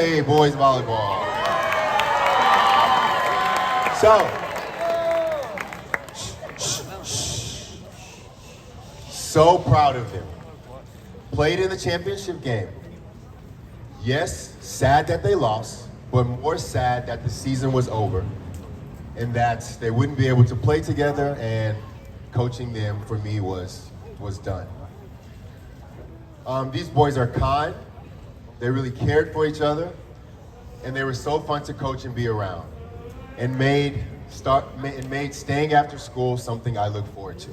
Hey, boys volleyball. So, so proud of them. Played in the championship game. Yes, sad that they lost, but more sad that the season was over and that they wouldn't be able to play together, and coaching them for me was done. These boys are kind. They really cared for each other, and they were so fun to coach and be around, and made staying after school something I look forward to.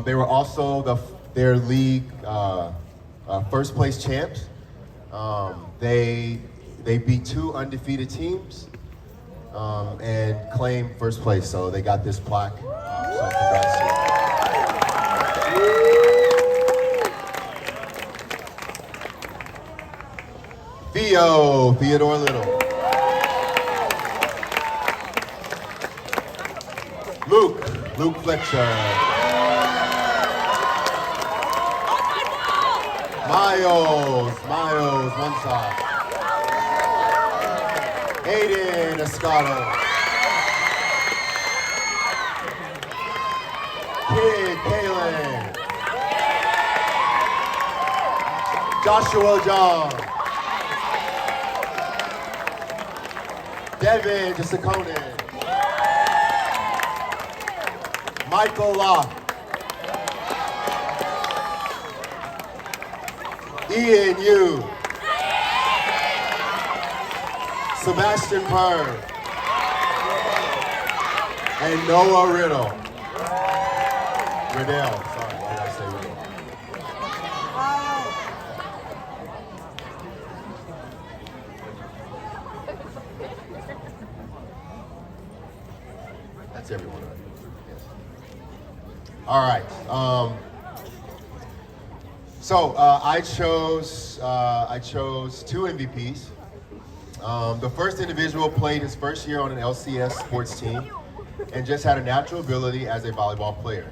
They were also their league first place champs. They beat two undefeated teams and claimed first place, so they got this plaque. So congrats to them. Theodore Little. Luke Fletcher. Miles, one side. Aiden Escato. Kid Kalen. Joshua John. Devin Gisaconin. Michael Locke. Ian Yu. Sebastian Purr. And Noah Riddle. Riddell, sorry, why did I say Riddle? That's everyone, right? Yes. All right. I chose two MVPs. The first individual played his first year on an LCS sports team and just had a natural ability as a volleyball player.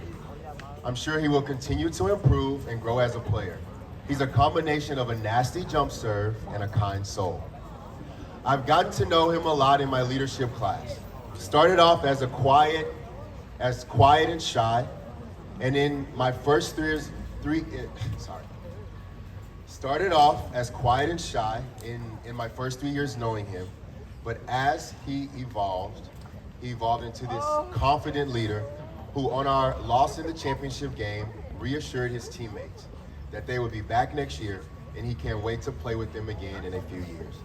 I'm sure he will continue to improve and grow as a player. He's a combination of a nasty jump serve and a kind soul. I've gotten to know him a lot in my leadership class. Started off as quiet and shy, and in my first started off as quiet and shy in my first 3 years knowing him, but as he evolved into this confident leader who, on our loss in the championship game, reassured his teammates that they would be back next year, and he can't wait to play with them again in a few years.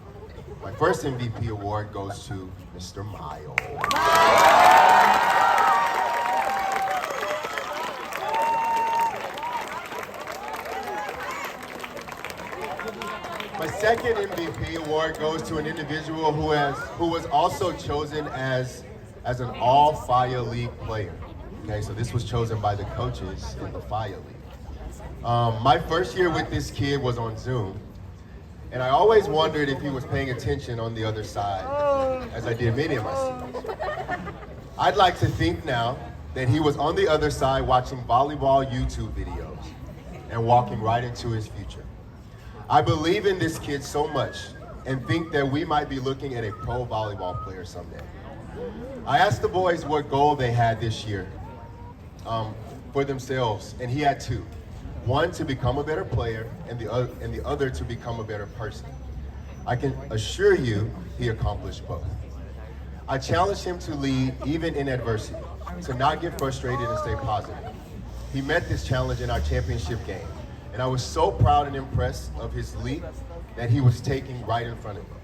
My first MVP award goes to Mr. Miles. My second MVP award goes to an individual who was also chosen as an all-Fire League player. Okay, so this was chosen by the coaches in the Fire League. My first year with this kid was on Zoom, and I always wondered if he was paying attention on the other side, as I did many of my students. I'd like to think now that he was on the other side watching volleyball YouTube videos and walking right into his future. I believe in this kid so much and think that we might be looking at a pro volleyball player someday. I asked the boys what goal they had this year for themselves, and he had two. One, to become a better player, and the other to become a better person. I can assure you he accomplished both. I challenged him to lead even in adversity, to not get frustrated and stay positive. He met this challenge in our championship game, and I was so proud and impressed of his leap that he was taking right in front of me.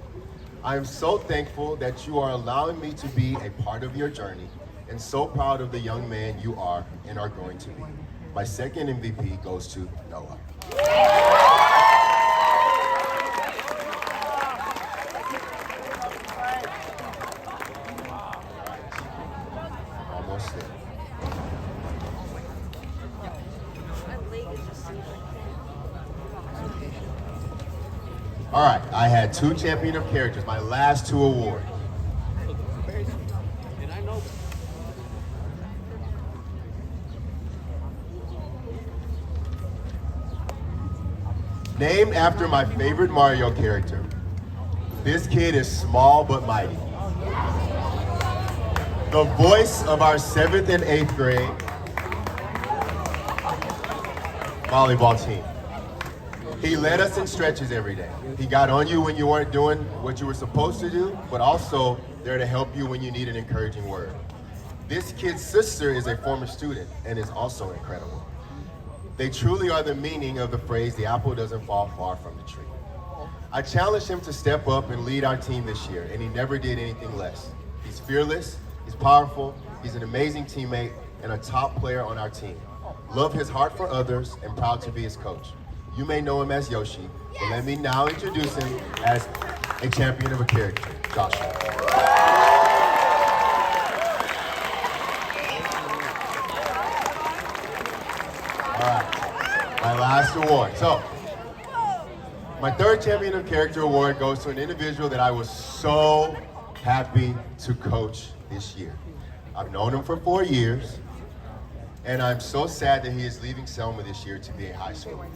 I am so thankful that you are allowing me to be a part of your journey, and so proud of the young man you are and are going to be. My second MVP goes to Noah. Almost there. All right, I had two champion of characters, my last two awards. Named after my favorite Mario character, This kid is small but mighty. The voice of our 7th and 8th grade volleyball team. He led us in stretches every day. He got on you when you weren't doing what you were supposed to do, but also there to help you when you need an encouraging word. This kid's sister is a former student and is also incredible. They truly are the meaning of the phrase, the apple doesn't fall far from the tree. I challenged him to step up and lead our team this year, and he never did anything less. He's fearless, he's powerful, he's an amazing teammate, and a top player on our team. Love his heart for others and proud to be his coach. You may know him as Yoshi, but let me now introduce him as a champion of a character, Joshua. All right, my last award. So, my third champion of character award goes to an individual that I was so happy to coach this year. I've known him for 4 years, and I'm so sad that he is leaving Selma this year to be a high schooler.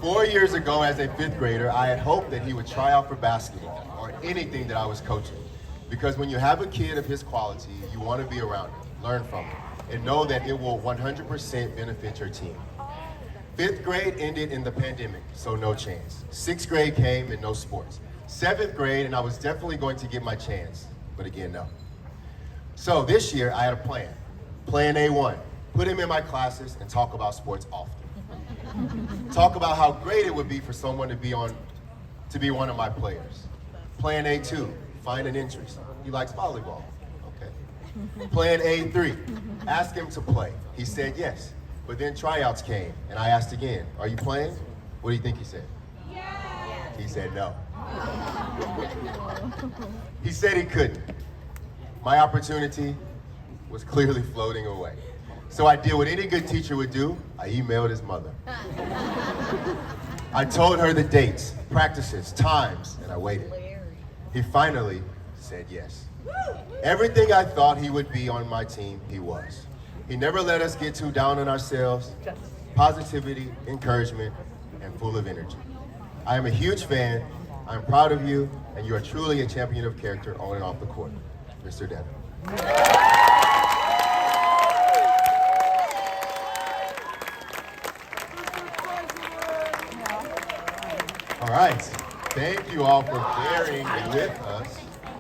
4 years ago, as a 5th grader, I had hoped that he would try out for basketball or anything that I was coaching. Because when you have a kid of his quality, you want to be around him, learn from him, and know that it will 100% benefit your team. 5th grade ended in the pandemic, so no chance. 6th grade came and no sports. 7th grade, and I was definitely going to get my chance, but again, no. So this year, I had a plan. Plan A1, put him in my classes and talk about sports often. Talk about how great it would be for someone to be one of my players. Plan A2, find an interest. He likes volleyball, okay. Plan A3, ask him to play. He said yes, but then tryouts came, and I asked again, are you playing? What do you think he said? Yeah. He said no. He said he couldn't. My opportunity was clearly floating away. So I did what any good teacher would do. I emailed his mother. I told her the dates, practices, times, and I waited. He finally said yes. Everything I thought he would be on my team, he was. He never let us get too down on ourselves. Positivity, encouragement, and full of energy. I am a huge fan. I'm proud of you, and you are truly a champion of character on and off the court. Mr. Devin. All right, thank you all for bearing with me.